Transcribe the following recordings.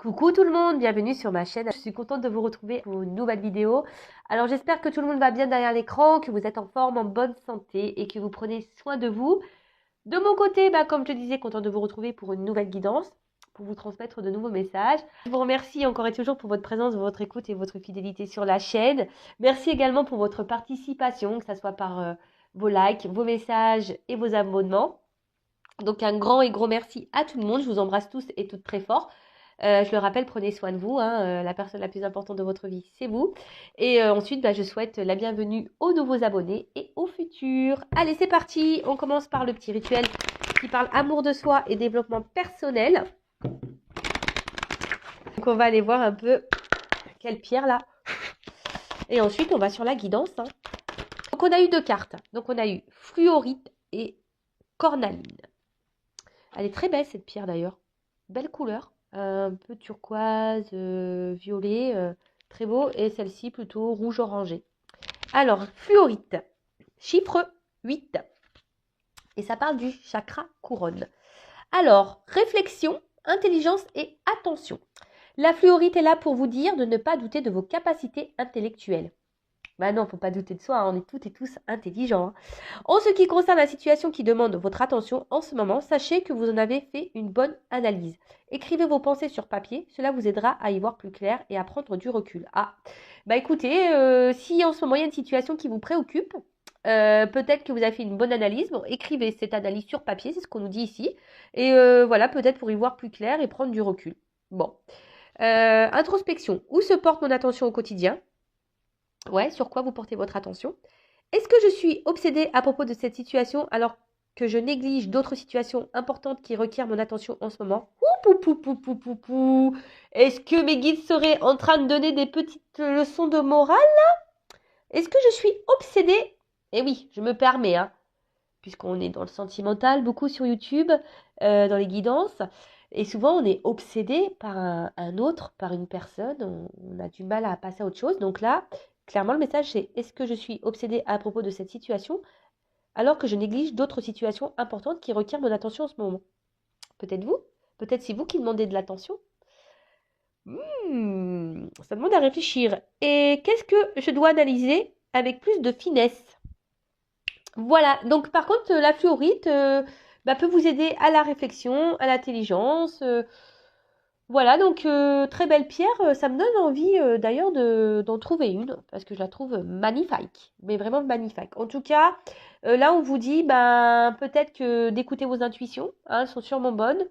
Coucou tout le monde, bienvenue sur ma chaîne. Je suis contente de vous retrouver pour une nouvelle vidéo. Alors j'espère que tout le monde va bien derrière l'écran, que vous êtes en forme, en bonne santé et que vous prenez soin de vous. De mon côté, comme je te disais, contente de vous retrouver pour une nouvelle guidance, pour vous transmettre de nouveaux messages. Je vous remercie encore et toujours pour votre présence, votre écoute et votre fidélité sur la chaîne. Merci également pour votre participation, que ce soit par vos likes, vos messages et vos abonnements. Donc un grand et gros merci à tout le monde. Je vous embrasse tous et toutes très fort. Je le rappelle, prenez soin de vous. La personne la plus importante de votre vie, c'est vous. Et ensuite, je souhaite la bienvenue aux nouveaux abonnés et aux futurs. Allez, c'est parti. On commence par le petit rituel qui parle amour de soi et développement personnel. Donc, on va aller voir un peu quelle pierre là. Et ensuite, on va sur la guidance. Donc, on a eu deux cartes. Donc, on a eu fluorite et cornaline. Elle est très belle cette pierre d'ailleurs. Belle couleur. Un peu turquoise, violet, très beau. Et celle-ci plutôt rouge orangé. Alors, fluorite, chiffre 8. Et ça parle du chakra couronne. Alors, réflexion, intelligence et attention. La fluorite est là pour vous dire de ne pas douter de vos capacités intellectuelles. Non, faut pas douter de soi, on est toutes et tous intelligents. En ce qui concerne la situation qui demande votre attention en ce moment, sachez que vous en avez fait une bonne analyse. Écrivez vos pensées sur papier, cela vous aidera à y voir plus clair et à prendre du recul. Écoutez, si en ce moment il y a une situation qui vous préoccupe, peut-être que vous avez fait une bonne analyse, écrivez cette analyse sur papier, c'est ce qu'on nous dit ici. Et voilà, peut-être pour y voir plus clair et prendre du recul. Introspection, où se porte mon attention au quotidien ? Ouais, sur quoi vous portez votre attention? Est-ce que je suis obsédée à propos de cette situation alors que je néglige d'autres situations importantes qui requièrent mon attention en ce moment? Est-ce que mes guides seraient en train de donner des petites leçons de morale là? Est-ce que je suis obsédée? Eh oui, je me permets, puisqu'on est dans le sentimental beaucoup sur YouTube, dans les guidances. Et souvent, on est obsédé par un autre, par une personne. On a du mal à passer à autre chose. Donc là, clairement, le message, c'est est-ce que je suis obsédée à propos de cette situation alors que je néglige d'autres situations importantes qui requièrent mon attention en ce moment? Peut-être vous? Peut-être c'est vous qui demandez de l'attention? Ça demande à réfléchir. Et qu'est-ce que je dois analyser avec plus de finesse? Voilà, donc par contre, la fluorite peut vous aider à la réflexion, à l'intelligence. Voilà, donc très belle pierre. Ça me donne envie d'ailleurs d'en trouver une, parce que je la trouve magnifique, mais vraiment magnifique. En tout cas, là on vous dit peut-être que d'écouter vos intuitions, elles sont sûrement bonnes.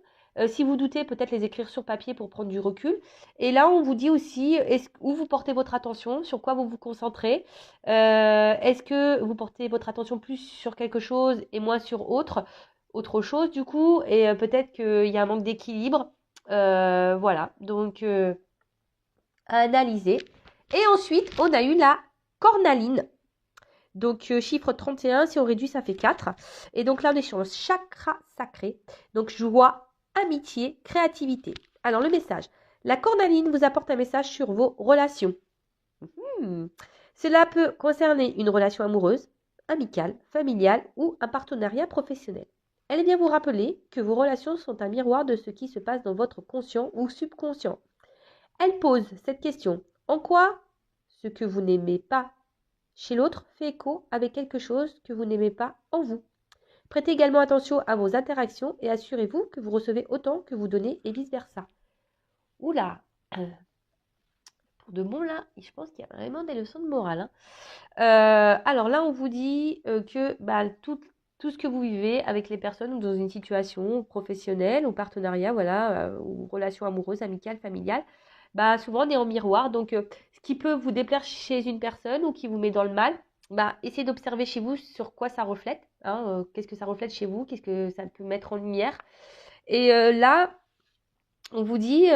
Si vous doutez, peut-être les écrire sur papier pour prendre du recul. Et là, on vous dit aussi où vous portez votre attention, sur quoi vous vous concentrez. Est-ce que vous portez votre attention plus sur quelque chose et moins sur autre chose du coup, et peut-être qu'il y a un manque d'équilibre. Voilà, donc à analyser. Et ensuite, on a eu la cornaline. Donc, chiffre 31, si on réduit, ça fait 4. Et donc là, on est sur le chakra sacré. Donc, joie, amitié, créativité. Alors, le message. La cornaline vous apporte un message sur vos relations. Cela peut concerner une relation amoureuse, amicale, familiale ou un partenariat professionnel. Elle vient vous rappeler que vos relations sont un miroir de ce qui se passe dans votre conscient ou subconscient. Elle pose cette question. En quoi ce que vous n'aimez pas chez l'autre fait écho avec quelque chose que vous n'aimez pas en vous? Prêtez également attention à vos interactions et assurez-vous que vous recevez autant que vous donnez et vice-versa. Oula, pour de bon là, je pense qu'il y a vraiment des leçons de morale. Alors là, on vous dit que tout ce que vous vivez avec les personnes ou dans une situation professionnelle ou partenariat, voilà, ou relation amoureuse, amicale, familiale, souvent on est en miroir. Donc, ce qui peut vous déplaire chez une personne ou qui vous met dans le mal, essayez d'observer chez vous sur quoi ça reflète. Qu'est-ce que ça reflète chez vous? Qu'est-ce que ça peut mettre en lumière? Et là, on vous dit,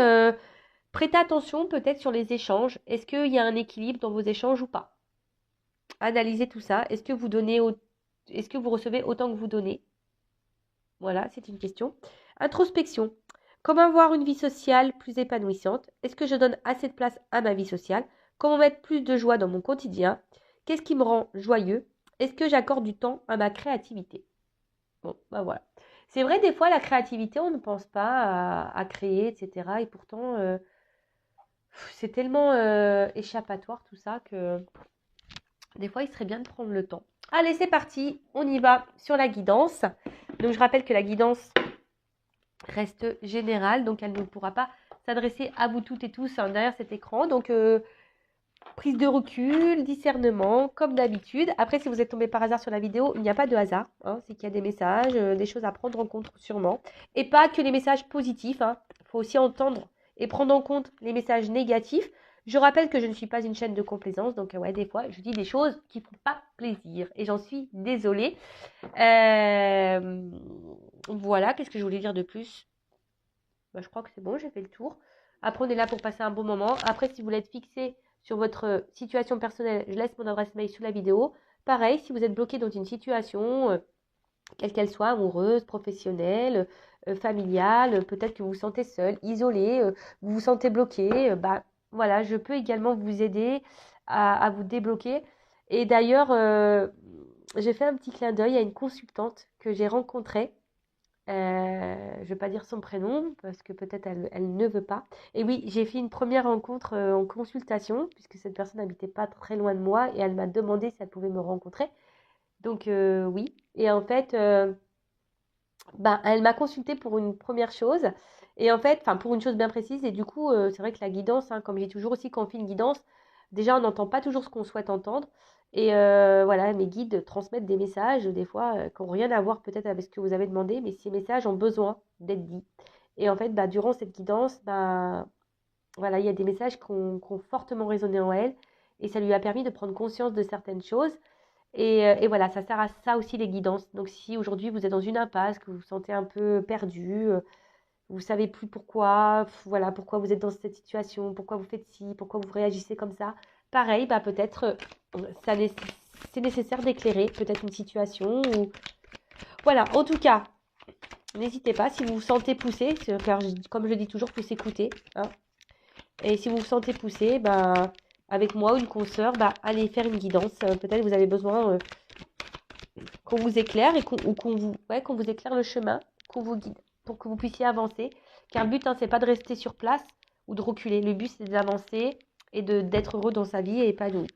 prêtez attention peut-être sur les échanges. Est-ce qu'il y a un équilibre dans vos échanges ou pas? Analysez tout ça. Est-ce que vous recevez autant que vous donnez? Voilà, c'est une question. Introspection. Comment avoir une vie sociale plus épanouissante? Est-ce que je donne assez de place à ma vie sociale? Comment mettre plus de joie dans mon quotidien? Qu'est-ce qui me rend joyeux? Est-ce que j'accorde du temps à ma créativité? Bon, voilà. C'est vrai, des fois, la créativité, on ne pense pas à créer, etc. Et pourtant, c'est tellement échappatoire tout ça que des fois, il serait bien de prendre le temps. Allez, c'est parti, on y va sur la guidance. Donc, je rappelle que la guidance reste générale, donc elle ne pourra pas s'adresser à vous toutes et tous derrière cet écran. Donc, prise de recul, discernement, comme d'habitude. Après, si vous êtes tombé par hasard sur la vidéo, il n'y a pas de hasard. C'est qu'il y a des messages, des choses à prendre en compte sûrement. Et pas que les messages positifs. Il faut aussi entendre et prendre en compte les messages négatifs. Je rappelle que je ne suis pas une chaîne de complaisance. Donc, ouais, des fois, je dis des choses qui ne font pas plaisir. Et j'en suis désolée. Voilà, qu'est-ce que je voulais dire de plus? Je crois que c'est bon, j'ai fait le tour. Après, on est là pour passer un bon moment. Après, si vous voulez être fixé sur votre situation personnelle, je laisse mon adresse mail sous la vidéo. Pareil, si vous êtes bloqué dans une situation, quelle qu'elle soit, amoureuse, professionnelle, familiale, peut-être que vous vous sentez seul, isolé, vous vous sentez bloqué, voilà, je peux également vous aider à vous débloquer. Et d'ailleurs, j'ai fait un petit clin d'œil à une consultante que j'ai rencontrée. Je ne vais pas dire son prénom parce que peut-être elle ne veut pas. Et oui, j'ai fait une première rencontre en consultation puisque cette personne n'habitait pas très loin de moi et elle m'a demandé si elle pouvait me rencontrer. Donc oui. Et en fait, elle m'a consultée pour une première chose et en fait, enfin pour une chose bien précise. Et du coup, c'est vrai que la guidance, comme j'ai toujours aussi quand on fait une guidance, déjà on n'entend pas toujours ce qu'on souhaite entendre. Et voilà, mes guides transmettent des messages, des fois, qui n'ont rien à voir peut-être avec ce que vous avez demandé, mais ces messages ont besoin d'être dits. Et en fait, durant cette guidance, voilà, il y a des messages qui ont fortement résonné en elle, et ça lui a permis de prendre conscience de certaines choses. Et voilà, ça sert à ça aussi les guidances. Donc si aujourd'hui vous êtes dans une impasse, que vous vous sentez un peu perdu, vous savez plus pourquoi, voilà, pourquoi vous êtes dans cette situation, pourquoi vous faites ci, pourquoi vous réagissez comme ça. Pareil, peut-être c'est nécessaire d'éclairer peut-être une situation. Voilà, en tout cas, n'hésitez pas si vous vous sentez poussé, car comme je le dis toujours, il faut s'écouter. Et si vous vous sentez poussé, avec moi ou une consoeur, allez faire une guidance. Peut-être vous avez besoin qu'on vous éclaire et qu'on vous éclaire le chemin, qu'on vous guide pour que vous puissiez avancer. Car le but, c'est pas de rester sur place ou de reculer. Le but, c'est d'avancer et d'être heureux dans sa vie et épanoui.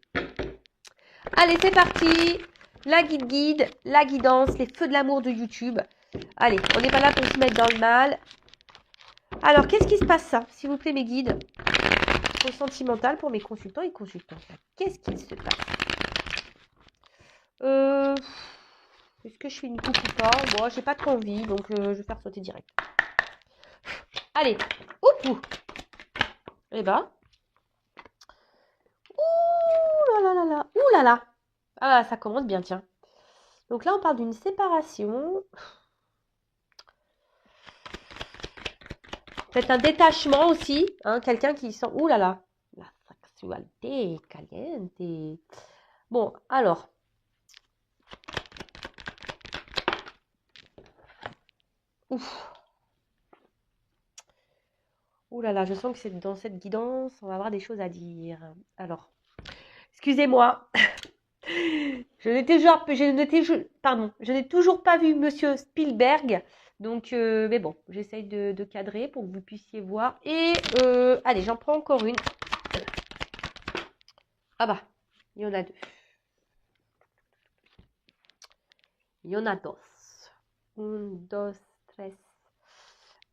Allez, c'est parti. La guide, la guidance, les feux de l'amour de YouTube. Allez, on n'est pas là pour se mettre dans le mal. Alors, qu'est-ce qui se passe ça, s'il vous plaît, mes guides? Au sentimental pour mes consultants et consultantes. Qu'est-ce qu'il se passe? Est-ce que je fais une coupe ou pas? Bon, j'ai pas trop envie, donc je vais faire sauter direct. Allez, ouh. Eh ben. Ouh là là là là. Ouh là là. Ah, ça commence bien, tiens. Donc là, on parle d'une séparation. Peut-être un détachement aussi. Quelqu'un qui sent... Ouh là là. La sexualité caliente. Bon, alors. Ouf. Ouh là là, je sens que c'est dans cette guidance, on va avoir des choses à dire. Alors, excusez-moi. Je n'ai toujours pas vu Monsieur Spielberg. Donc, mais bon, j'essaye de cadrer pour que vous puissiez voir. Et, allez, j'en prends encore une. Ah il y en a deux. Il y en a dos. Un, dos, tres.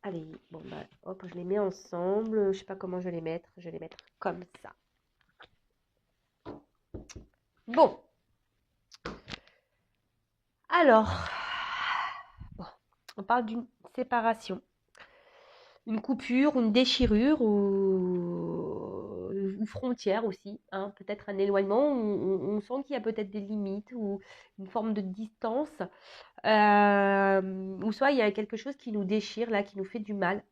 Allez, bon, hop, je les mets ensemble. Je sais pas comment je vais les mettre. Je vais les mettre comme ça. Bon. Alors, on parle d'une séparation. Une coupure, une déchirure ou frontière aussi. Peut-être un éloignement. On sent qu'il y a peut-être des limites ou une forme de distance. Ou soit il y a quelque chose qui nous déchire, là, qui nous fait du mal.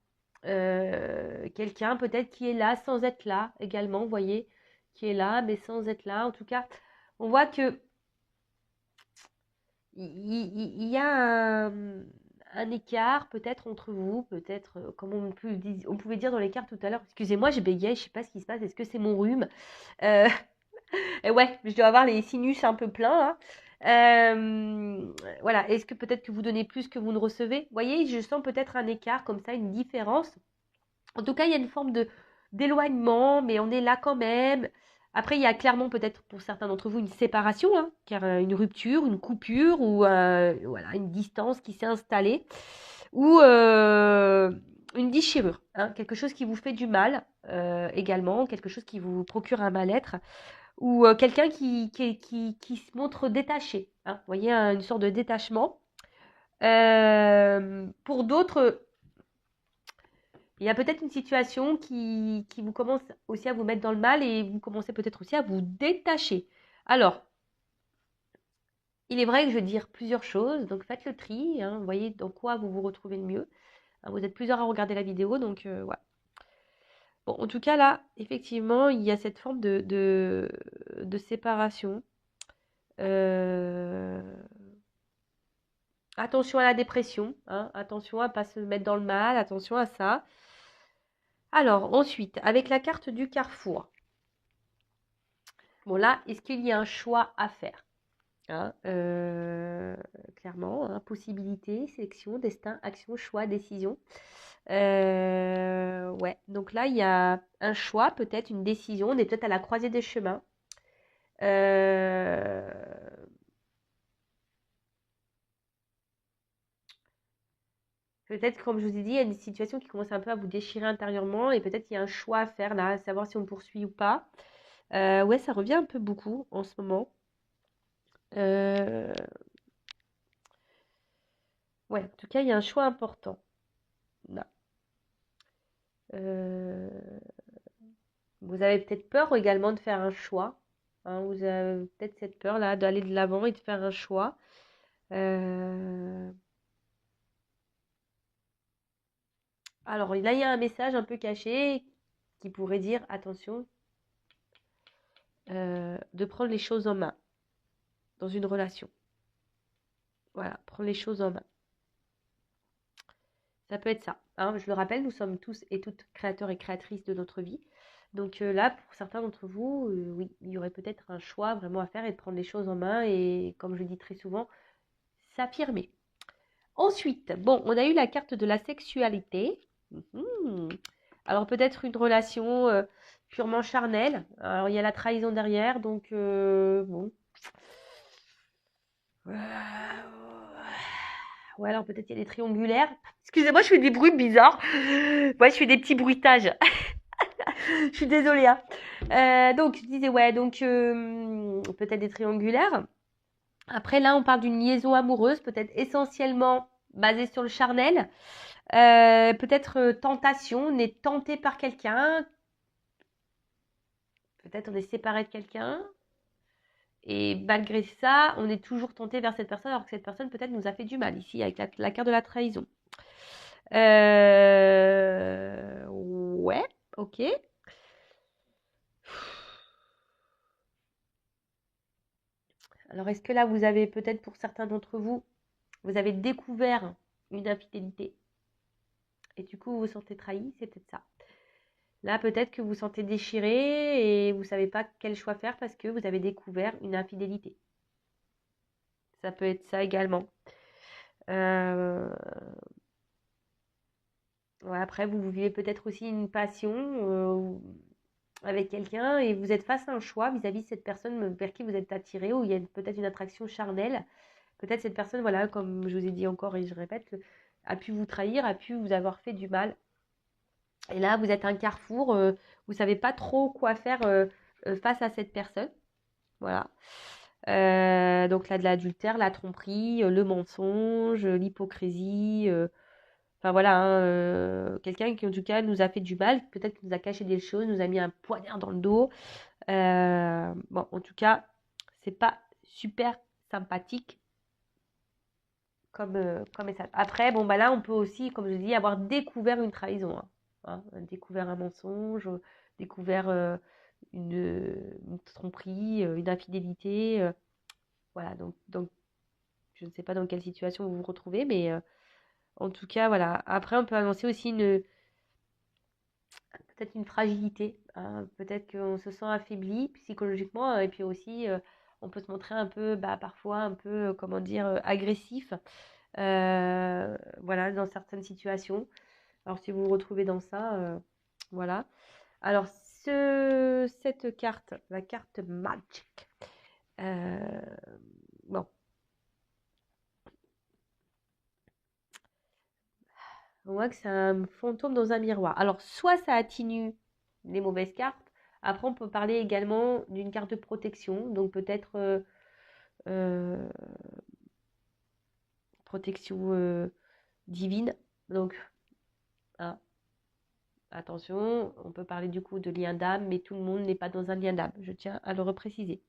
Quelqu'un peut-être qui est là sans être là également, vous voyez, qui est là mais sans être là. En tout cas, on voit que il y a un écart peut-être entre vous, peut-être, comme on pouvait dire dans l'écart tout à l'heure. Excusez-moi, j'ai bégayé, je sais pas ce qui se passe, est-ce que c'est mon rhume? Et ouais, je dois avoir les sinus un peu pleins là. Voilà, est-ce que peut-être que vous donnez plus que vous ne recevez? Vous voyez, je sens peut-être un écart comme ça, une différence. En tout cas, il y a une forme d'éloignement, mais on est là quand même. Après, il y a clairement peut-être pour certains d'entre vous une séparation, hein, car une rupture, une coupure ou voilà, une distance qui s'est installée, ou une déchirure, hein, quelque chose qui vous fait du mal également, quelque chose qui vous procure un mal-être, ou quelqu'un qui se montre détaché, hein, vous voyez, une sorte de détachement. Pour d'autres, il y a peut-être une situation qui vous commence aussi à vous mettre dans le mal et vous commencez peut-être aussi à vous détacher. Alors, il est vrai que je vais dire plusieurs choses, donc faites le tri, hein, voyez dans quoi vous vous retrouvez le mieux. Hein, vous êtes plusieurs à regarder la vidéo, donc voilà. Bon, en tout cas, là, effectivement, il y a cette forme de séparation. Euh, Attention à la dépression, hein, attention à ne pas se mettre dans le mal, attention à ça. Alors, ensuite, avec la carte du carrefour. Bon, là, est-ce qu'il y a un choix à faire? Hein, clairement, hein, possibilité, sélection, destin, action, choix, décision. Ouais, donc là, il y a un choix, peut-être une décision. On est peut-être à la croisée des chemins. Euh, Peut-être, comme je vous ai dit, il y a une situation qui commence un peu à vous déchirer intérieurement et peut-être il y a un choix à faire là, à savoir si on poursuit ou pas. Ouais, ça revient un peu beaucoup en ce moment. Euh, ouais, en tout cas, il y a un choix important là. Euh, Vous avez peut-être peur également de faire un choix, hein, vous avez peut-être cette peur là d'aller de l'avant et de faire un choix. Euh, Alors là, il y a un message un peu caché qui pourrait dire attention, de prendre les choses en main dans une relation. Voilà, prendre les choses en main. Ça peut être ça, hein. Je le rappelle, nous sommes tous et toutes créateurs et créatrices de notre vie. Donc là, pour certains d'entre vous, oui, il y aurait peut-être un choix vraiment à faire et de prendre les choses en main et, comme je le dis très souvent, s'affirmer. Ensuite, bon, on a eu la carte de la sexualité. Mhm. Alors peut-être une relation purement charnelle. Alors il y a la trahison derrière, donc bon. Ouais, alors peut-être il y a des triangulaires. Excusez-moi, je fais des bruits bizarres. Ouais, je fais des petits bruitages. Je suis désolée, hein. Donc je disais ouais, donc peut-être des triangulaires. Après là, on parle d'une liaison amoureuse, peut-être essentiellement basée sur le charnel. Peut-être tentation, on est tenté par quelqu'un, peut-être on est séparé de quelqu'un, et malgré ça, on est toujours tenté vers cette personne, alors que cette personne peut-être nous a fait du mal, ici, avec la carte de la trahison. Ouais, ok. Alors, est-ce que là, vous avez peut-être, pour certains d'entre vous, vous avez découvert une infidélité, et du coup, vous vous sentez trahi, c'est peut-être ça. Là, peut-être que vous vous sentez déchiré et vous ne savez pas quel choix faire parce que vous avez découvert une infidélité. Ça peut être ça également. Euh, ouais, après, vous vivez peut-être aussi une passion avec quelqu'un et vous êtes face à un choix vis-à-vis de cette personne vers qui vous êtes attiré ou il y a peut-être une attraction charnelle. Peut-être cette personne, voilà, comme je vous ai dit encore et je répète, a pu vous trahir, a pu vous avoir fait du mal. Et là, vous êtes à un carrefour, vous ne savez pas trop quoi faire face à cette personne. Voilà. Donc là, de l'adultère, la tromperie, le mensonge, l'hypocrisie. Enfin voilà, hein, quelqu'un qui en tout cas nous a fait du mal, peut-être qu'il nous a caché des choses, nous a mis un poignard dans le dos. Bon, en tout cas, c'est pas super sympathique comme message. Après, bon bah là, on peut aussi, comme je dis, avoir découvert une trahison, découvert un mensonge, découvert une tromperie, une infidélité. Voilà, donc je ne sais pas dans quelle situation vous vous retrouvez, mais en tout cas, voilà. Après, on peut annoncer aussi peut-être une fragilité, hein. Peut-être qu'on se sent affaibli psychologiquement et puis aussi on peut se montrer un peu, parfois un peu, comment dire, agressif, voilà, dans certaines situations. Alors si vous vous retrouvez dans ça, voilà. Alors cette carte, la carte Magic, bon, on voit que c'est un fantôme dans un miroir. Alors soit ça atténue les mauvaises cartes. Après, on peut parler également d'une carte de protection, donc peut-être euh, protection divine. Donc, hein, attention, on peut parler du coup de lien d'âme, mais tout le monde n'est pas dans un lien d'âme. Je tiens à le repréciser.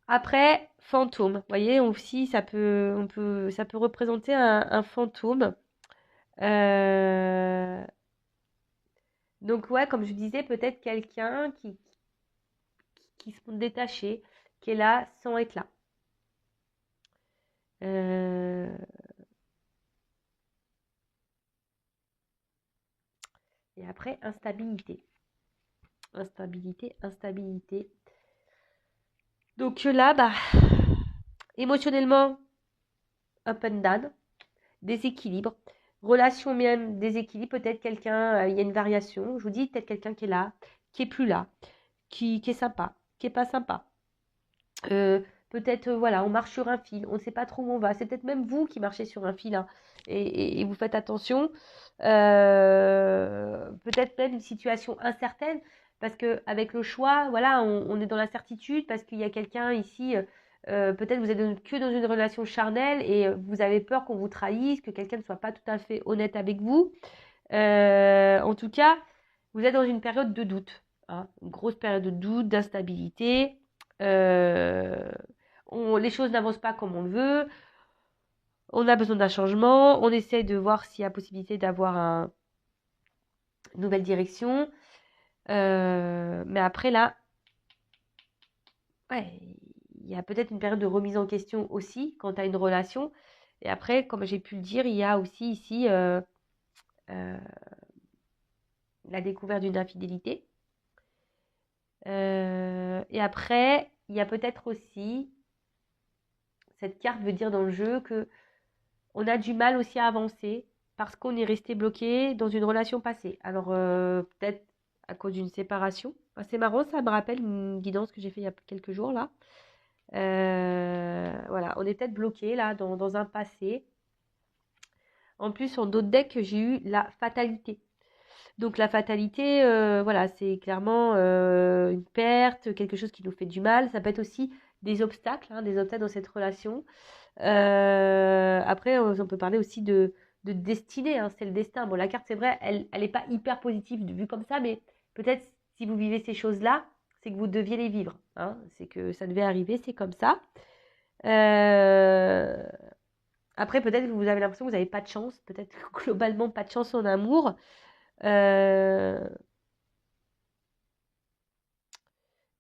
Après, fantôme. Vous voyez, aussi, ça peut représenter un fantôme. Donc, ouais, comme je disais, peut-être quelqu'un qui se montre détaché, qui est là sans être là. Et après, instabilité. Instabilité, instabilité. Donc là, émotionnellement, up and down, déséquilibre. Relation même, déséquilibre. Peut-être quelqu'un, il y a une variation. Je vous dis, peut-être quelqu'un qui est là, qui est plus là, qui est sympa, qui est pas sympa. Peut-être, voilà, on marche sur un fil, on ne sait pas trop où on va. C'est peut-être même vous qui marchez sur un fil, hein, et vous faites attention. Peut-être même une situation incertaine, parce que avec le choix, voilà, on est dans l'incertitude, parce qu'il y a quelqu'un ici, peut-être vous êtes que dans une relation charnelle et vous avez peur qu'on vous trahisse, que quelqu'un ne soit pas tout à fait honnête avec vous. En tout cas, vous êtes dans une période de doute, hein, une grosse période de doute, d'instabilité. Euh, les choses n'avancent pas comme on le veut. On a besoin d'un changement. On essaie de voir s'il y a possibilité d'avoir une nouvelle direction. Mais après, là, ouais, il y a peut-être une période de remise en question aussi quant à une relation. Et après, comme j'ai pu le dire, il y a aussi ici euh, la découverte d'une infidélité. Et après, il y a peut-être aussi, cette carte veut dire dans le jeu que on a du mal aussi à avancer parce qu'on est resté bloqué dans une relation passée. Alors, peut-être à cause d'une séparation. C'est marrant, ça me rappelle une guidance que j'ai fait il y a quelques jours là. Voilà, on est peut-être bloqué là dans un passé. En plus, en d'autres decks, j'ai eu la fatalité. Donc la fatalité, voilà, c'est clairement une perte, quelque chose qui nous fait du mal. Ça peut être aussi des obstacles dans cette relation. Après, on peut parler aussi de destinée, hein, c'est le destin. Bon, la carte, c'est vrai, elle est pas hyper positive vue comme ça, mais peut-être si vous vivez ces choses-là, c'est que vous deviez les vivre, hein. C'est que ça devait arriver, c'est comme ça. Euh, Après, peut-être que vous avez l'impression que vous n'avez pas de chance, peut-être globalement pas de chance en amour. Euh,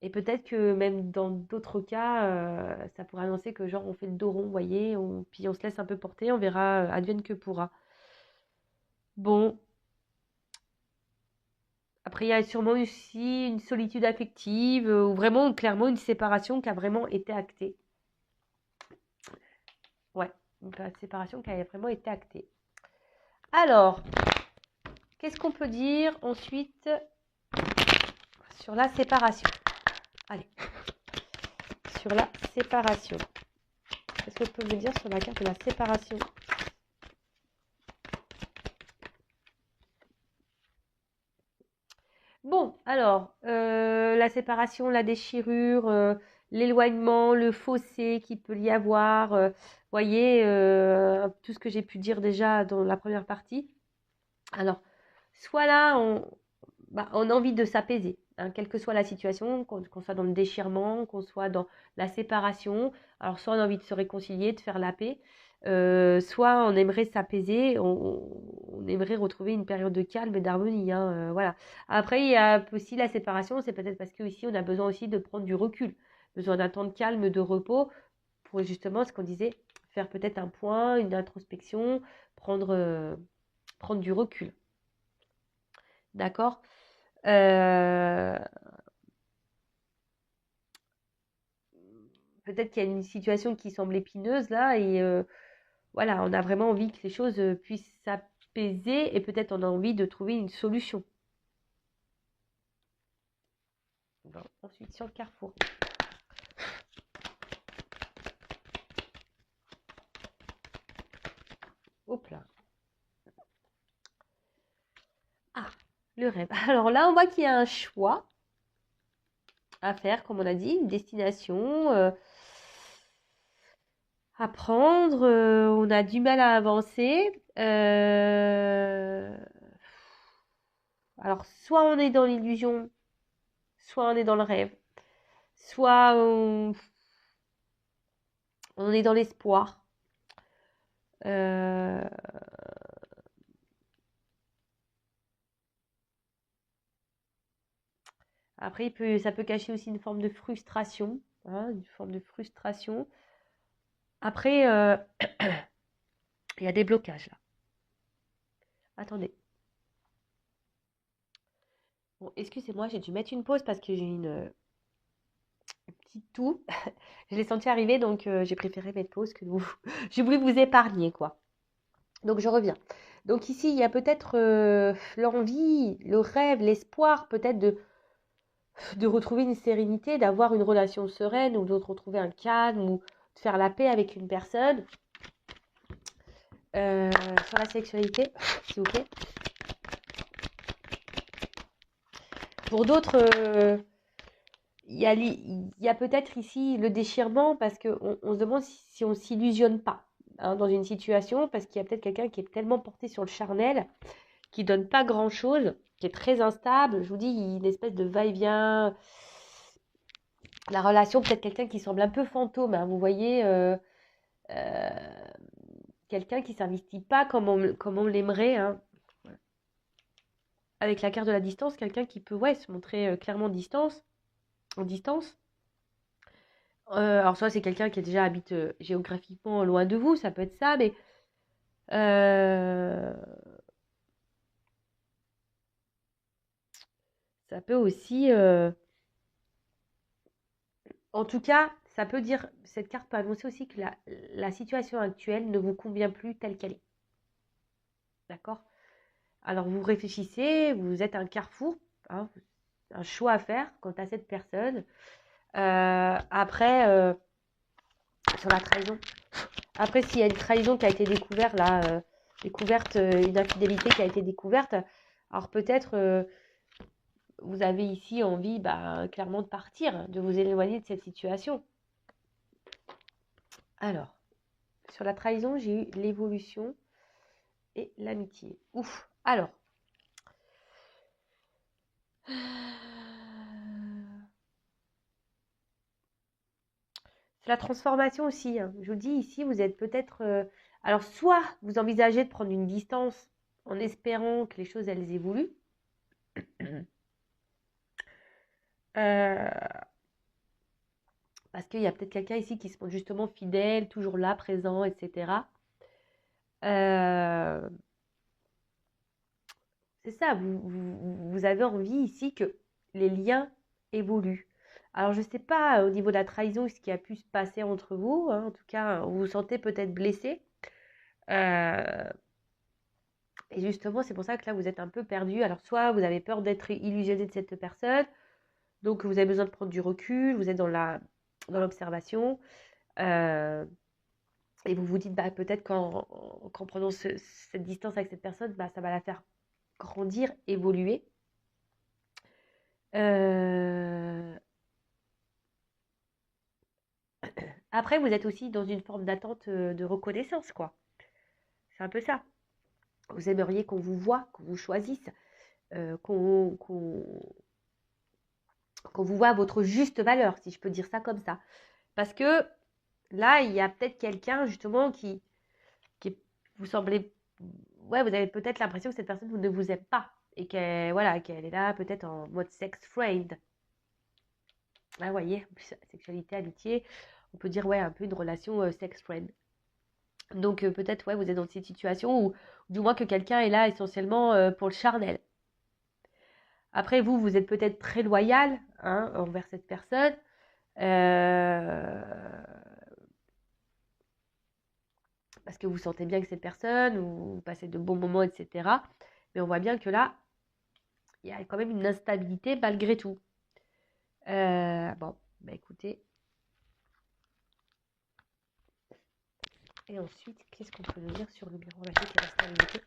Et peut-être que même dans d'autres cas, ça pourrait annoncer que genre on fait le dos rond, vous voyez, puis on se laisse un peu porter, on verra, advienne que pourra. Bon, après il y a sûrement aussi une solitude affective, ou vraiment clairement une séparation qui a vraiment été actée. Ouais, une séparation qui a vraiment été actée. Alors, qu'est-ce qu'on peut dire ensuite sur la séparation? Allez, sur la séparation. Qu'est-ce que je peux vous dire sur la carte de la séparation? Bon, alors, la séparation, la déchirure, l'éloignement, le fossé qu'il peut y avoir, voyez, tout ce que j'ai pu dire déjà dans la première partie. Alors, soit là, on a envie de s'apaiser, hein, quelle que soit la situation, qu'on soit dans le déchirement, qu'on soit dans la séparation. Alors, soit on a envie de se réconcilier, de faire la paix, soit on aimerait s'apaiser, on aimerait retrouver une période de calme et d'harmonie, hein, voilà. Après, il y a aussi la séparation, c'est peut-être parce qu'ici, on a besoin aussi de prendre du recul, besoin d'un temps de calme, de repos, pour justement, ce qu'on disait, faire peut-être un point, une introspection, prendre du recul. D'accord. peut-être qu'il y a une situation qui semble épineuse là et voilà, on a vraiment envie que les choses puissent s'apaiser et peut-être on a envie de trouver une solution. Bon, ensuite, sur le carrefour. Hop là. Ah, le rêve. Alors là, on voit qu'il y a un choix à faire, comme on a dit, une destination à prendre. On a du mal à avancer. Alors, soit on est dans l'illusion, soit on est dans le rêve, soit on est dans l'espoir. Après, ça peut cacher aussi une forme de frustration. Hein, une forme de frustration. Après, il y a des blocages là. Attendez. Bon, excusez-moi, j'ai dû mettre une pause parce que j'ai une petite toux. Je l'ai senti arriver, donc j'ai préféré mettre pause que vous. J'ai voulu vous épargner, quoi. Donc je reviens. Donc ici, il y a peut-être l'envie, le rêve, l'espoir peut-être de retrouver une sérénité, d'avoir une relation sereine ou de retrouver un calme ou de faire la paix avec une personne. Sur la sexualité, s'il vous plaît. Pour d'autres, il y a peut-être ici le déchirement parce qu'on se demande si on ne s'illusionne pas hein, dans une situation, parce qu'il y a peut-être quelqu'un qui est tellement porté sur le charnel, qui ne donne pas grand-chose, qui est très instable. Je vous dis, il y a une espèce de va-et-vient. La relation, peut-être quelqu'un qui semble un peu fantôme. Hein, vous voyez, quelqu'un qui ne s'investit pas comme on l'aimerait. Hein. Avec la carte de la distance, quelqu'un qui peut se montrer clairement en distance. Alors soit c'est quelqu'un qui habite géographiquement loin de vous, ça peut être ça, mais ça peut aussi, en tout cas, ça peut dire, cette carte peut annoncer aussi que la situation actuelle ne vous convient plus telle qu'elle est. D'accord? Alors vous réfléchissez, vous êtes à un carrefour, hein, un choix à faire quant à cette personne. Après, sur la trahison. Après, s'il y a une trahison qui a été découverte, là, une infidélité qui a été découverte, alors peut-être vous avez ici envie clairement de partir, de vous éloigner de cette situation. Alors, sur la trahison, j'ai eu l'évolution et l'amitié. Ouf. Alors. C'est la transformation aussi. Hein. Je vous dis ici, vous êtes peut-être... alors, soit vous envisagez de prendre une distance en espérant que les choses, elles évoluent. Parce qu'il y a peut-être quelqu'un ici qui se montre justement fidèle, toujours là, présent, etc. C'est ça, vous avez envie ici que les liens évoluent. Alors, je ne sais pas au niveau de la trahison ce qui a pu se passer entre vous. Hein. En tout cas, vous vous sentez peut-être blessé. Et justement, c'est pour ça que là, vous êtes un peu perdu. Alors, soit vous avez peur d'être illusionné de cette personne, donc vous avez besoin de prendre du recul, vous êtes dans l'observation, et vous vous dites, peut-être qu'en prenant cette distance avec cette personne, ça va la faire grandir, évoluer. Après, vous êtes aussi dans une forme d'attente de reconnaissance, quoi. C'est un peu ça. Vous aimeriez qu'on vous voie, qu'on vous choisisse, qu'on vous voit à votre juste valeur, si je peux dire ça comme ça. Parce que là, il y a peut-être quelqu'un, justement, qui vous semblez... Ouais, vous avez peut-être l'impression que cette personne ne vous aime pas. Et qu'elle est là, peut-être en mode sex friend. Ah, vous voyez, sexualité, amitié, on peut dire, un peu une relation sex friend. Donc, peut-être, vous êtes dans cette situation où, du moins, que quelqu'un est là essentiellement pour le charnel. Après, vous êtes peut-être très loyal envers cette personne. Euh, parce que vous sentez bien que cette personne, ou vous passez de bons moments, etc. Mais on voit bien que là, il y a quand même une instabilité malgré tout. Bon, bah écoutez. Et ensuite, qu'est-ce qu'on peut nous dire sur le miroir magique et l'instabilité?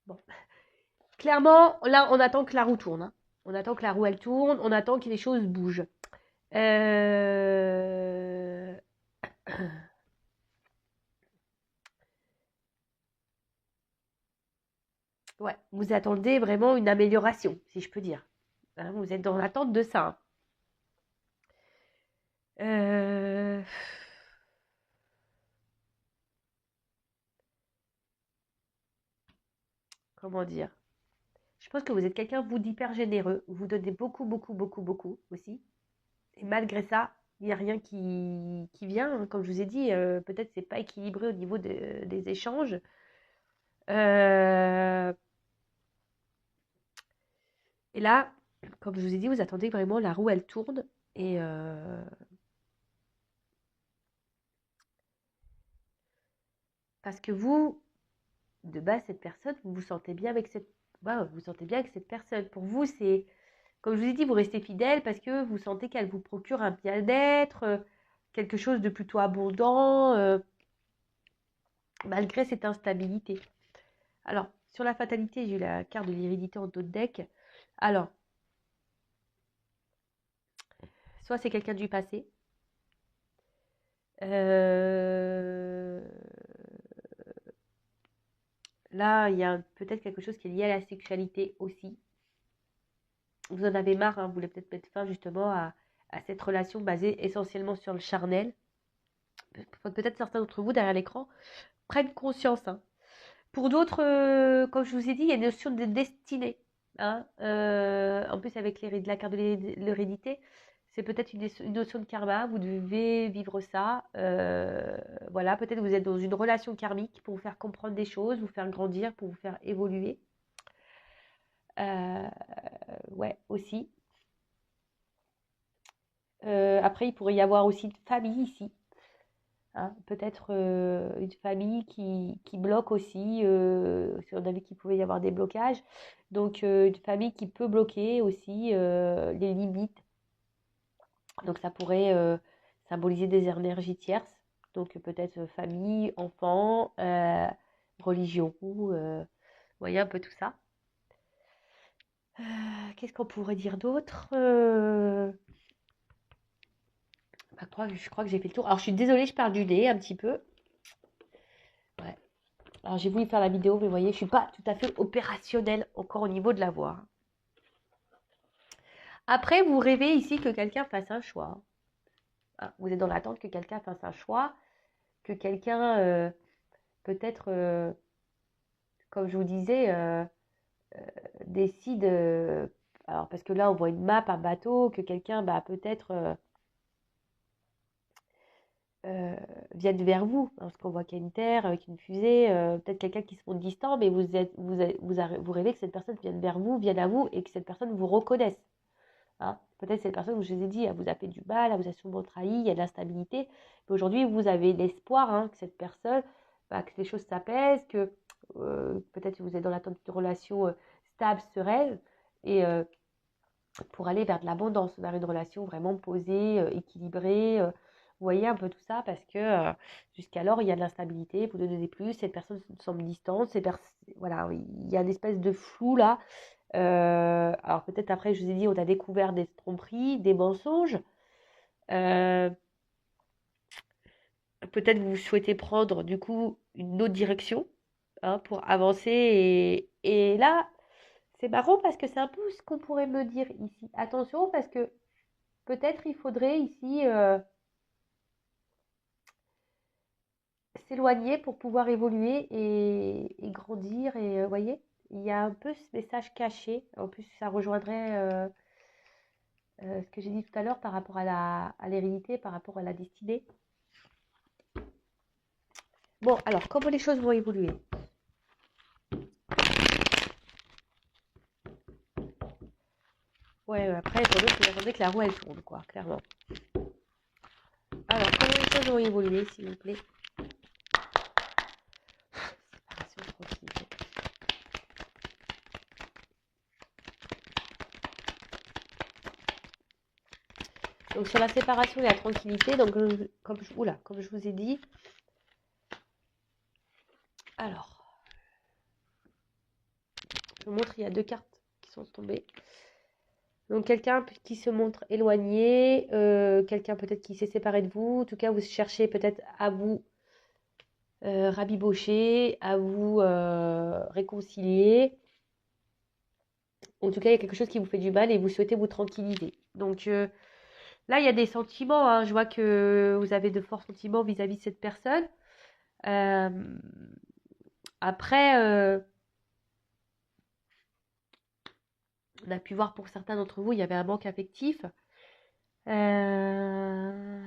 Bon, clairement, là, on attend que la roue tourne, hein. On attend que la roue, elle tourne. On attend que les choses bougent. Euh... Ouais, vous attendez vraiment une amélioration, si je peux dire. Hein, vous êtes dans l'attente de ça. Euh, Comment dire? Je pense que vous êtes quelqu'un, vous, d'hyper généreux. Vous donnez beaucoup, beaucoup, beaucoup, beaucoup aussi. Et malgré ça, il n'y a rien qui vient, hein. Comme je vous ai dit, peut-être c'est pas équilibré au niveau des échanges. Euh, et là, comme je vous ai dit, vous attendez que vraiment la roue, elle tourne. Et parce que vous, de base, cette personne, vous vous sentez bien avec cette, ouais, vous vous sentez bien avec cette personne. Pour vous, c'est, comme je vous ai dit, vous restez fidèle parce que vous sentez qu'elle vous procure un bien-être, quelque chose de plutôt abondant, malgré cette instabilité. Alors, sur la fatalité, j'ai eu la carte de l'hérédité en dos de deck. Alors, soit c'est quelqu'un du passé. Euh, Là, il y a peut-être quelque chose qui est lié à la sexualité aussi. Vous en avez marre, hein, vous voulez peut-être mettre fin justement à cette relation basée essentiellement sur le charnel. Peut-être certains d'entre vous derrière l'écran prennent conscience, hein. Pour d'autres, comme je vous ai dit, il y a une notion de destinée, hein. En plus, avec la carte de l'hérédité, c'est peut-être une notion de karma. Vous devez vivre ça. Voilà, peut-être vous êtes dans une relation karmique pour vous faire comprendre des choses, vous faire grandir, pour vous faire évoluer. Euh, ouais, aussi. Après, il pourrait y avoir aussi une famille ici, hein. Peut-être une famille qui bloque aussi. Si on a vu qu'il pouvait y avoir des blocages. Donc, une famille qui peut bloquer aussi les limites. Donc, ça pourrait symboliser des énergies tierces. Donc, peut-être famille, enfant, religion. Vous voyez un peu tout ça. Qu'est-ce qu'on pourrait dire d'autre? Je crois que j'ai fait le tour. Alors, je suis désolée, je perds du nez un petit peu. Ouais. Alors, j'ai voulu faire la vidéo, mais vous voyez, je suis pas tout à fait opérationnelle encore au niveau de la voix. Après, vous rêvez ici que quelqu'un fasse un choix. Ah, vous êtes dans l'attente que quelqu'un fasse un choix, que quelqu'un, peut-être, comme je vous disais, décide. Alors, parce que là, on voit une map, un bateau, que quelqu'un, bah, peut-être, euh, vienne vers vous. Parce qu'on voit qu'il y a une terre avec une fusée, peut-être quelqu'un qui se montre distant, mais vous rêvez que cette personne vienne vers vous, vienne à vous, et que cette personne vous reconnaisse. Hein. Peut-être cette personne, je vous ai dit, elle vous a fait du mal, elle vous a sûrement trahi, il y a de l'instabilité. Mais aujourd'hui, vous avez l'espoir, hein, que cette personne, bah, que les choses s'apaisent, que peut-être que vous êtes dans l'attente d'une relation stable, sereine, et pour aller vers de l'abondance, vers une relation vraiment posée, équilibrée. Vous voyez un peu tout ça parce que jusqu'alors, il y a de l'instabilité, vous ne donnez plus, cette personne semble distante, voilà, il y a une espèce de flou là. Alors peut-être après, je vous ai dit, on a découvert des tromperies, des mensonges. Euh, Peut-être vous souhaitez prendre du coup une autre direction, hein, pour avancer. Et là, c'est marrant parce que c'est un peu ce qu'on pourrait me dire ici. Attention parce que peut-être il faudrait ici s'éloigner pour pouvoir évoluer et grandir. Et vous voyez, il y a un peu ce message caché. En plus, ça rejoindrait ce que j'ai dit tout à l'heure par rapport à l'hérédité, par rapport à la destinée. Bon, alors, comment les choses vont évoluer? Ouais, après, pour nous, vous attendez que la roue, elle tourne, quoi, clairement. Alors, comment les choses vont évoluer, s'il vous plaît? Séparation, tranquillité. Donc, sur la séparation et la tranquillité, donc, comme je vous ai dit, alors, je vous montre, il y a 2 cartes qui sont tombées. Donc, quelqu'un qui se montre éloigné, quelqu'un peut-être qui s'est séparé de vous. En tout cas, vous cherchez peut-être à vous rabibocher, à vous réconcilier. En tout cas, il y a quelque chose qui vous fait du mal et vous souhaitez vous tranquilliser. Donc, là, il y a des sentiments, hein. Je vois que vous avez de forts sentiments vis-à-vis de cette personne. Euh, après, on a pu voir pour certains d'entre vous, il y avait un manque affectif. Euh,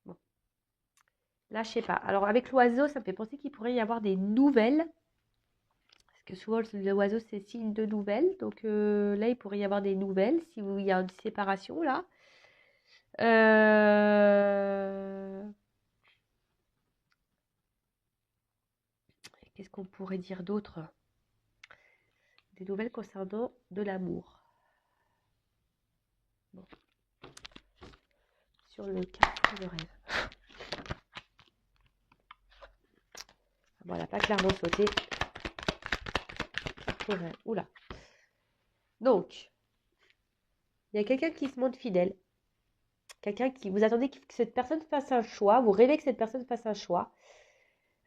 Bon, là, je sais pas. Alors, avec l'oiseau, ça me fait penser qu'il pourrait y avoir des nouvelles. Parce que souvent, l'oiseau, c'est signe de nouvelles. Donc, là, il pourrait y avoir des nouvelles si il y a une séparation, là. Qu'est-ce qu'on pourrait dire d'autre? Des nouvelles concernant de l'amour. Bon. Sur le carrefour de rêve. Bon, elle n'a pas clairement sauté. Carrefour de rêve. Oula. Donc, il y a quelqu'un qui se montre fidèle. Quelqu'un qui vous attendez que cette personne fasse un choix. Vous rêvez que cette personne fasse un choix.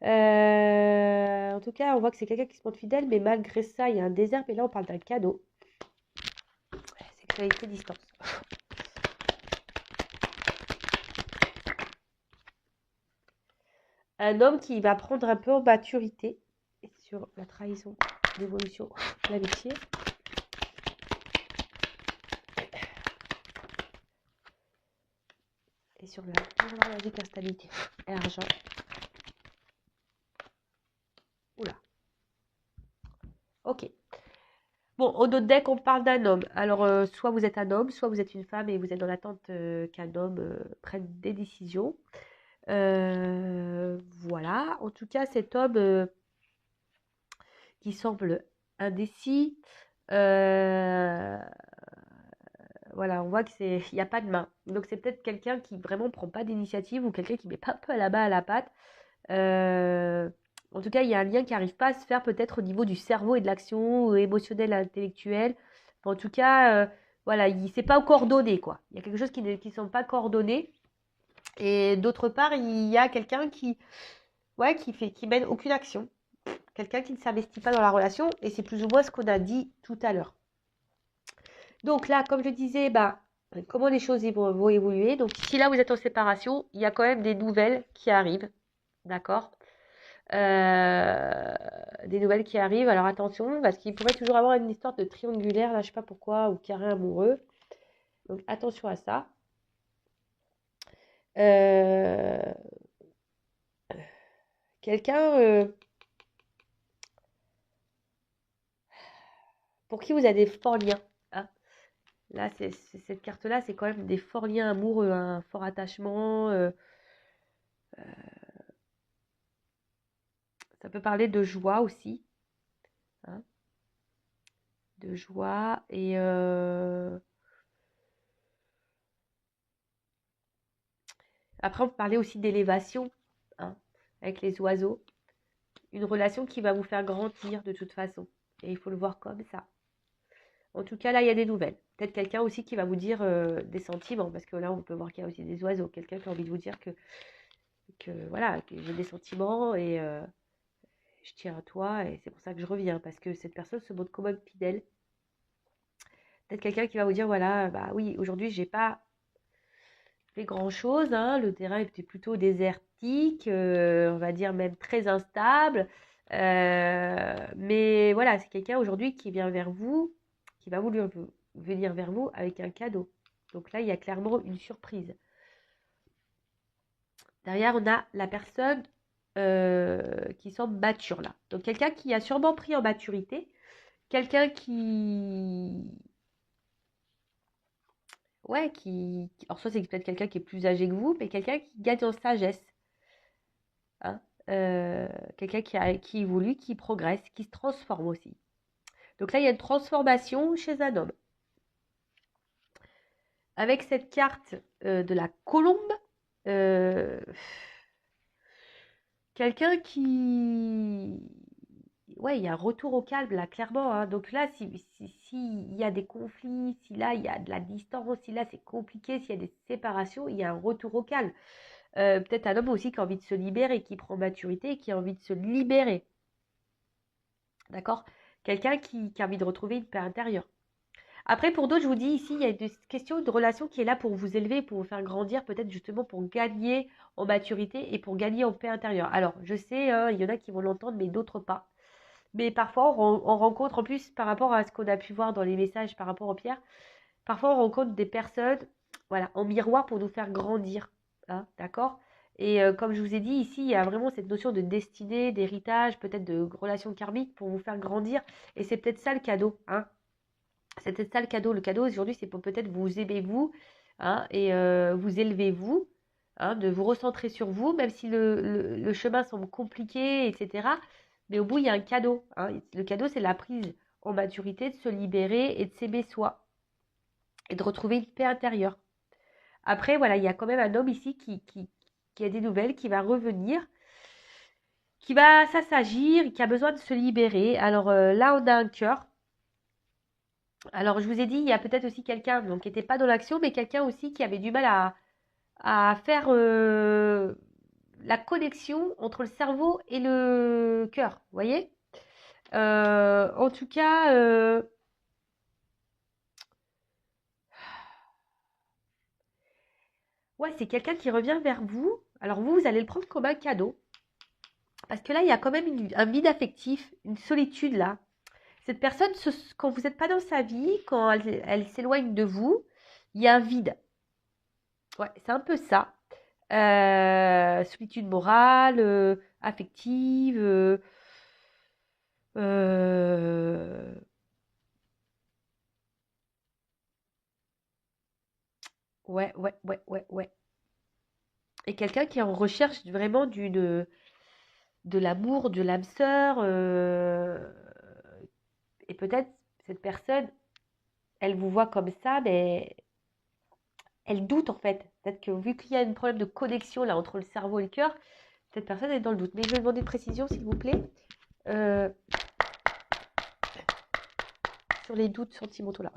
En tout cas, on voit que c'est quelqu'un qui se montre fidèle, mais malgré ça, il y a un désert. Mais là, on parle d'un cadeau. Sexualité distance. Un homme qui va prendre un peu en maturité sur la trahison, l'évolution, l'amitié. Et sur la magique instabilité et argent. Oula. Ok. Bon, au autre deck, on parle d'un homme. Alors, soit vous êtes un homme, soit vous êtes une femme et vous êtes dans l'attente qu'un homme prenne des décisions. Voilà. En tout cas, cet homme qui semble indécis, voilà, on voit que il n'y a pas de main. Donc, c'est peut-être quelqu'un qui vraiment prend pas d'initiative ou quelqu'un qui met pas un peu la main à la pâte. En tout cas, il y a un lien qui n'arrive pas à se faire peut-être au niveau du cerveau et de l'action émotionnelle, intellectuelle. En tout cas, voilà, il ne s'est pas coordonné, quoi. Il y a quelque chose qui ne sont pas coordonnés. Et d'autre part, il y a quelqu'un ouais, qui mène aucune action. Quelqu'un qui ne s'investit pas dans la relation. Et c'est plus ou moins ce qu'on a dit tout à l'heure. Donc là, comme je disais, bah, comment les choses vont évoluer. Donc si là, vous êtes en séparation, il y a quand même des nouvelles qui arrivent. D'accord? Des nouvelles qui arrivent. Alors attention, parce qu'il pourrait toujours avoir une histoire de triangulaire, là je sais pas pourquoi, ou carré amoureux. Donc attention à ça. Euh, Quelqu'un pour qui vous avez des forts liens. Hein. Là, cette carte-là, c'est quand même des forts liens amoureux, un fort attachement. Ça peut parler de joie aussi. Hein, de joie et après on peut parler aussi d'élévation, hein, avec les oiseaux. Une relation qui va vous faire grandir de toute façon. Et il faut le voir comme ça. En tout cas, là, il y a des nouvelles. Peut-être quelqu'un aussi qui va vous dire des sentiments, parce que là, on peut voir qu'il y a aussi des oiseaux. Quelqu'un qui a envie de vous dire que voilà, que j'ai des sentiments et je tiens à toi et c'est pour ça que je reviens, parce que cette personne se montre comme fidèle. Peut-être quelqu'un qui va vous dire, voilà, bah oui, aujourd'hui, j'ai pas fait grand-chose, hein, le terrain était plutôt désertique, on va dire même très instable. Mais voilà, c'est quelqu'un aujourd'hui qui vient vers vous, qui va venir vers vous avec un cadeau. Donc là, il y a clairement une surprise. Derrière, on a la personne qui semble mature là. Donc quelqu'un qui a sûrement pris en maturité, quelqu'un qui... Ouais, alors soit c'est peut-être quelqu'un qui est plus âgé que vous, mais quelqu'un qui gagne en sagesse. Hein. Quelqu'un qui évolue, qui progresse, qui se transforme aussi. Donc là, il y a une transformation chez un homme. Avec cette carte de la colombe, euh, quelqu'un qui... Ouais, il y a un retour au calme, là, clairement. Hein. Donc là, s'il y a des conflits, si là, il y a de la distance, si là, c'est compliqué, s'il y a des séparations, il y a un retour au calme. Peut-être un homme aussi qui a envie de se libérer, qui prend maturité et qui a envie de se libérer. D'accord? Quelqu'un qui a envie de retrouver une paix intérieure. Après, pour d'autres, je vous dis ici, il y a une question de relation qui est là pour vous élever, pour vous faire grandir, peut-être justement pour gagner en maturité et pour gagner en paix intérieure. Alors, je sais, hein, il y en a qui vont l'entendre, mais d'autres pas. Mais parfois, on rencontre, en plus, par rapport à ce qu'on a pu voir dans les messages par rapport aux pierres, parfois on rencontre des personnes, voilà, en miroir pour nous faire grandir. Hein, d'accord? Et comme je vous ai dit, ici, il y a vraiment cette notion de destinée, d'héritage, peut-être de relation karmique pour vous faire grandir. Et c'est peut-être ça le cadeau. Hein. C'est peut-être ça le cadeau. Le cadeau aujourd'hui, c'est pour peut-être vous aimer vous, hein, et vous élever vous, hein, de vous recentrer sur vous, même si le chemin semble compliqué, etc. Mais au bout, il y a un cadeau. Hein. Le cadeau, c'est la prise en maturité, de se libérer et de s'aimer soi. Et de retrouver une paix intérieure. Après, voilà, il y a quand même un homme ici qui a des nouvelles, qui va revenir, qui va s'assagir, qui a besoin de se libérer. Alors là, on a un cœur. Alors, je vous ai dit, il y a peut-être aussi quelqu'un qui n'était pas dans l'action, mais quelqu'un aussi qui avait du mal à faire la connexion entre le cerveau et le cœur. Vous voyez? En tout cas, ouais, c'est quelqu'un qui revient vers vous. Alors vous allez le prendre comme un cadeau. Parce que là, il y a quand même un vide affectif, une solitude là. Cette personne, quand vous n'êtes pas dans sa vie, quand elle s'éloigne de vous, il y a un vide. Ouais, c'est un peu ça. Solitude morale, affective. Euh, ouais, ouais, ouais, ouais, ouais. Et quelqu'un qui est en recherche vraiment de l'amour, de l'âme sœur. Et peut-être cette personne, elle vous voit comme ça, mais elle doute en fait. Peut-être que vu qu'il y a un problème de connexion là entre le cerveau et le cœur, cette personne est dans le doute. Mais je vais demander une précision s'il vous plaît euh, sur les doutes sentimentaux là.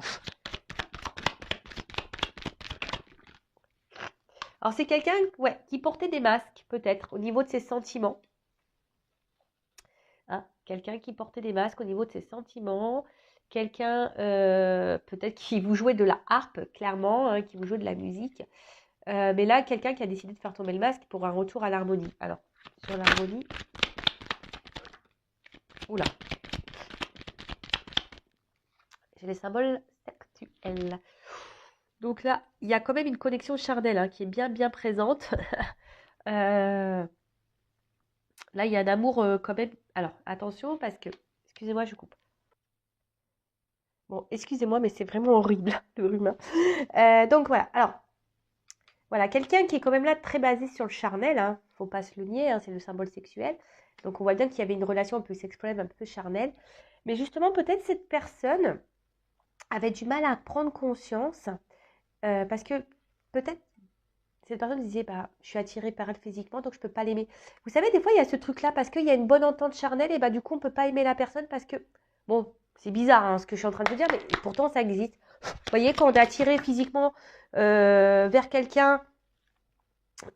Alors c'est quelqu'un ouais, qui portait des masques peut-être au niveau de ses sentiments. Hein, quelqu'un qui portait des masques au niveau de ses sentiments. Quelqu'un peut-être qui vous jouait de la harpe clairement, hein, qui vous jouait de la musique. Mais là, quelqu'un qui a décidé de faire tomber le masque pour un retour à l'harmonie. Alors, sur l'harmonie. Oula. J'ai les symboles sexuels. Donc là, il y a quand même une connexion charnelle hein, qui est bien, bien présente. Là, il y a un amour quand même. Alors, attention parce que... Excusez-moi, je coupe. Bon, excusez-moi, mais c'est vraiment horrible, le rhume. Donc voilà. Alors, voilà, quelqu'un qui est quand même là très basé sur le charnel, hein, faut pas se le nier, hein, c'est le symbole sexuel. Donc on voit bien qu'il y avait une relation un peu sexuelle, un peu charnelle. Mais justement, peut-être cette personne avait du mal à prendre conscience parce que peut-être cette personne disait bah, je suis attirée par elle physiquement donc je peux pas l'aimer. Vous savez, des fois il y a ce truc-là parce qu'il y a une bonne entente charnelle et bah du coup on peut pas aimer la personne parce que bon, c'est bizarre hein, ce que je suis en train de vous dire, mais pourtant ça existe. Vous voyez, quand on est attiré physiquement vers quelqu'un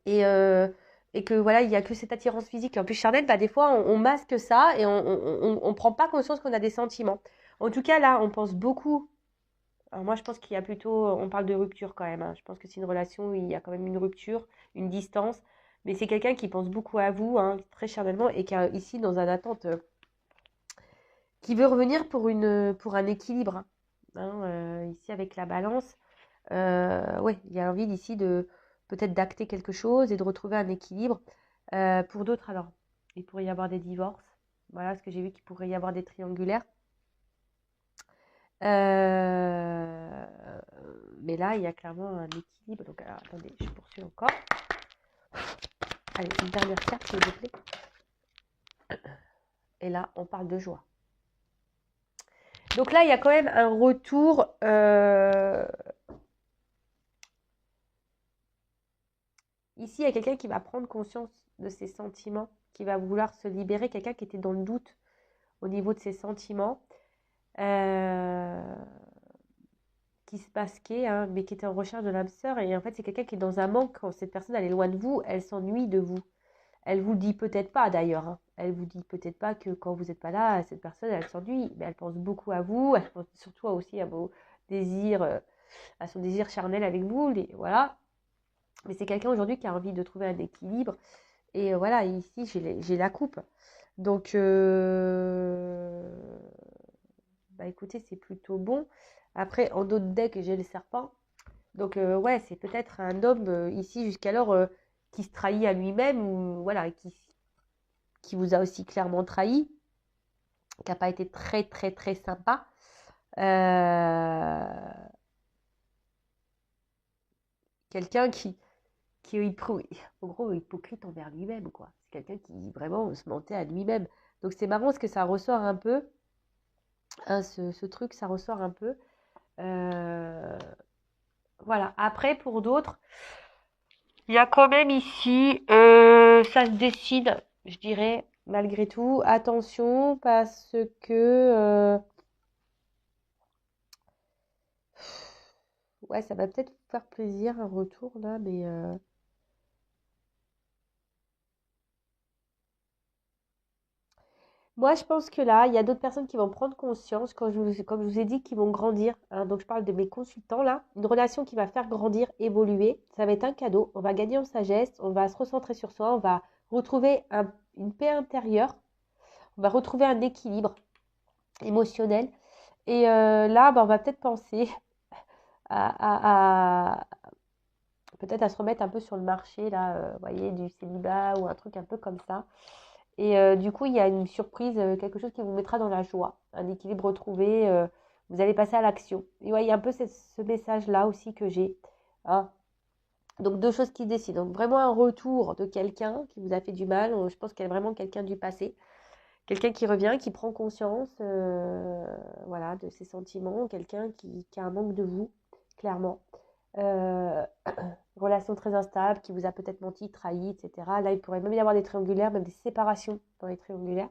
et que voilà, il y a que cette attirance physique et en plus charnelle, bah, des fois on masque ça et on prend pas conscience qu'on a des sentiments. En tout cas, là, on pense beaucoup. Alors moi, je pense qu'il y a plutôt, on parle de rupture quand même. Hein. Je pense que c'est une relation où il y a quand même une rupture, une distance. Mais c'est quelqu'un qui pense beaucoup à vous, hein, très charnellement, et qui est ici dans une attente, qui veut revenir pour un équilibre. Hein, ici avec la balance. Ouais, il y a envie ici de peut-être d'acter quelque chose et de retrouver un équilibre. Pour d'autres, alors, il pourrait y avoir des divorces. Voilà, ce que j'ai vu qu'il pourrait y avoir des triangulaires. Euh, mais là, il y a clairement un équilibre. Donc, alors, attendez, je poursuis encore. Allez, une dernière carte, s'il vous plaît. Et là, on parle de joie. Donc là, il y a quand même un retour. Ici, il y a quelqu'un qui va prendre conscience de ses sentiments, qui va vouloir se libérer, quelqu'un qui était dans le doute au niveau de ses sentiments, qui se masquait, hein, mais qui était en recherche de l'âme sœur. Et en fait, c'est quelqu'un qui est dans un manque. Quand cette personne, elle est loin de vous, elle s'ennuie de vous. Elle vous le dit peut-être pas d'ailleurs. Hein. Elle vous dit peut-être pas que quand vous n'êtes pas là, cette personne, elle s'ennuie. Mais elle pense beaucoup à vous. Elle pense surtout aussi à vos désirs, à son désir charnel avec vous. Voilà. Mais c'est quelqu'un aujourd'hui qui a envie de trouver un équilibre. Et voilà, ici, j'ai la coupe. Donc, bah écoutez, c'est plutôt bon. Après, en d'autres decks, j'ai le serpent. Donc, ouais, c'est peut-être un homme ici jusqu'alors qui se trahit à lui-même ou voilà, qui vous a aussi clairement trahi, qui n'a pas été très, très, très sympa. Quelqu'un qui est en gros hypocrite envers lui-même, quoi. C'est quelqu'un qui vraiment se mentait à lui-même. Donc, c'est marrant parce que ça ressort un peu. Hein, ce truc, ça ressort un peu. Voilà. Après, pour d'autres, il y a quand même ici, ça se décide, je dirais, malgré tout. Attention, parce que, ouais, ça va peut-être vous faire plaisir un retour là, mais moi, je pense que là, il y a d'autres personnes qui vont prendre conscience, comme je vous ai dit, qui vont grandir. Hein. Donc, je parle de mes consultants là. Une relation qui va faire grandir, évoluer. Ça va être un cadeau. On va gagner en sagesse. On va se recentrer sur soi. On va retrouver une paix intérieure. On va retrouver un équilibre émotionnel. Et là, bah, on va peut-être penser à peut-être à se remettre un peu sur le marché, là, vous voyez, du célibat ou un truc un peu comme ça. Et du coup, il y a une surprise, quelque chose qui vous mettra dans la joie, un équilibre retrouvé, vous allez passer à l'action. Et ouais, il y a un peu ce message-là aussi que j'ai. Hein. Donc, deux choses qui se décident. Donc, vraiment un retour de quelqu'un qui vous a fait du mal. Je pense qu'il y a vraiment quelqu'un du passé. Quelqu'un qui revient, qui prend conscience voilà, de ses sentiments. Quelqu'un qui a un manque de vous, clairement. Euh, relation très instable, qui vous a peut-être menti, trahi, etc. Là, il pourrait même y avoir des triangulaires, même des séparations dans les triangulaires.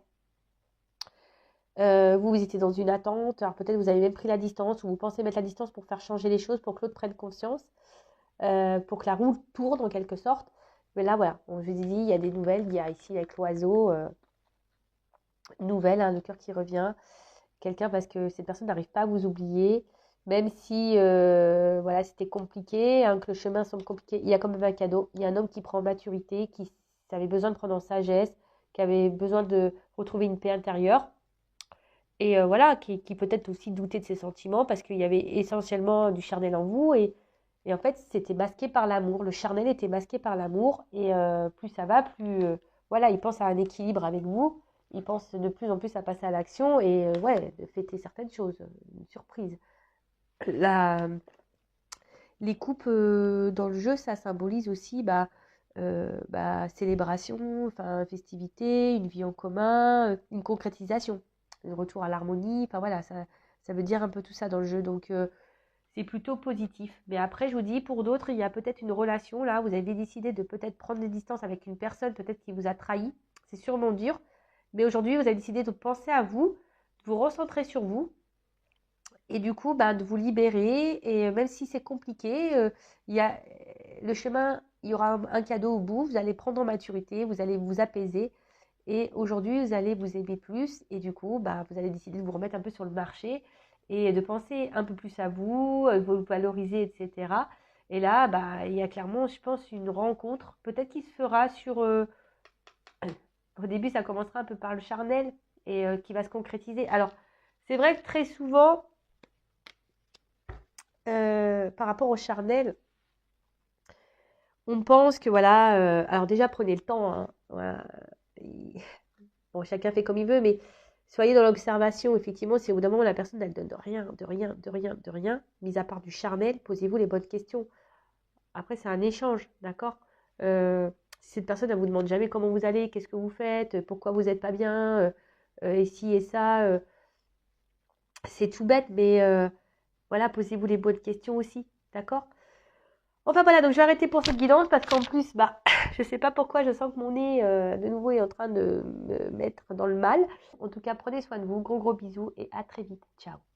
Vous étiez dans une attente, alors peut-être vous avez même pris la distance, ou vous pensez mettre la distance pour faire changer les choses, pour que l'autre prenne conscience, pour que la roue tourne en quelque sorte. Mais là, voilà, je vous ai dit, il y a des nouvelles, il y a ici avec l'oiseau, nouvelle, hein, le cœur qui revient, quelqu'un parce que cette personne n'arrive pas à vous oublier, même si voilà, c'était compliqué, hein, que le chemin semble compliqué, il y a quand même un cadeau. Il y a un homme qui prend maturité, qui avait besoin de prendre en sagesse, qui avait besoin de retrouver une paix intérieure. Et voilà, qui peut-être aussi doutait de ses sentiments parce qu'il y avait essentiellement du charnel en vous. Et en fait, c'était masqué par l'amour. Le charnel était masqué par l'amour. Et plus ça va, plus voilà, il pense à un équilibre avec vous. Il pense de plus en plus à passer à l'action et ouais, de fêter certaines choses. Une surprise. La, les coupes dans le jeu, ça symbolise aussi célébration, enfin, festivité, une vie en commun, une concrétisation, un retour à l'harmonie. Enfin voilà, ça veut dire un peu tout ça dans le jeu. Donc c'est plutôt positif. Mais après, je vous dis, pour d'autres, il y a peut-être une relation là. Vous avez décidé de peut-être prendre des distances avec une personne, peut-être qui vous a trahi. C'est sûrement dur. Mais aujourd'hui, vous avez décidé de penser à vous, de vous recentrer sur vous et du coup, bah, de vous libérer. Et même si c'est compliqué, il y a le chemin, il y aura un cadeau au bout. Vous allez prendre en maturité, vous allez vous apaiser. Et aujourd'hui, vous allez vous aimer plus. Et du coup, bah, vous allez décider de vous remettre un peu sur le marché et de penser un peu plus à vous, vous valoriser, etc. Et là, bah, il y a clairement, je pense, une rencontre, peut-être qui se fera sur... au début, ça commencera un peu par le charnel et qui va se concrétiser. Alors, c'est vrai que très souvent, par rapport au charnel, on pense que voilà, alors déjà prenez le temps, hein, voilà. Bon, chacun fait comme il veut, mais soyez dans l'observation. Effectivement, si au bout d'un moment la personne elle donne de rien, de rien, de rien, de rien, mis à part du charnel, posez-vous les bonnes questions. Après, c'est un échange, d'accord? Si cette personne elle vous demande jamais comment vous allez, qu'est-ce que vous faites, pourquoi vous n'êtes pas bien, et ci et ça, c'est tout bête, mais voilà, posez-vous les bonnes questions aussi, d'accord? Enfin voilà, donc je vais arrêter pour cette guidance parce qu'en plus, bah, je sais pas pourquoi, je sens que mon nez de nouveau est en train de me mettre dans le mal. En tout cas, prenez soin de vous, gros bisous et à très vite. Ciao.